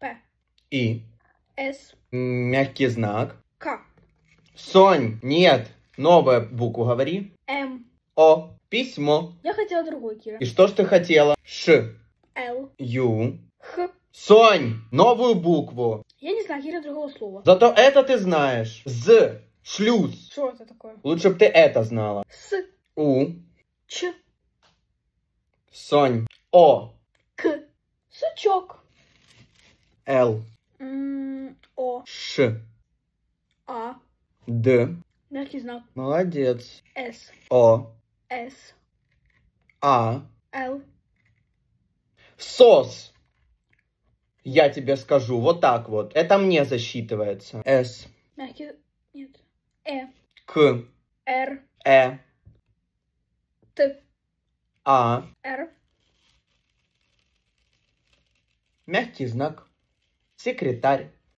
П. И. С. Мягкий знак. К. Сонь, нет. Новую букву говори. М. О. Письмо. Я хотела другой, Кира. И что ж ты хотела? Ш. Л. Ю. Х. Сонь, новую букву. Я не знаю, Кира, другого слова. Зато это ты знаешь. З. Шлюз. Что это такое? Лучше бы ты это знала. С. У. Ч. Сонь. О. К. Сучок. Л. О. Ш. А. Д. Мягкий знак. Молодец. С. О. С. А. Л. СОС. Я тебе скажу, вот так вот. Это мне засчитывается. С. Мягкий... Нет. Э. К. Р. Э. Т. А. Р. Мягкий знак. Секретарь.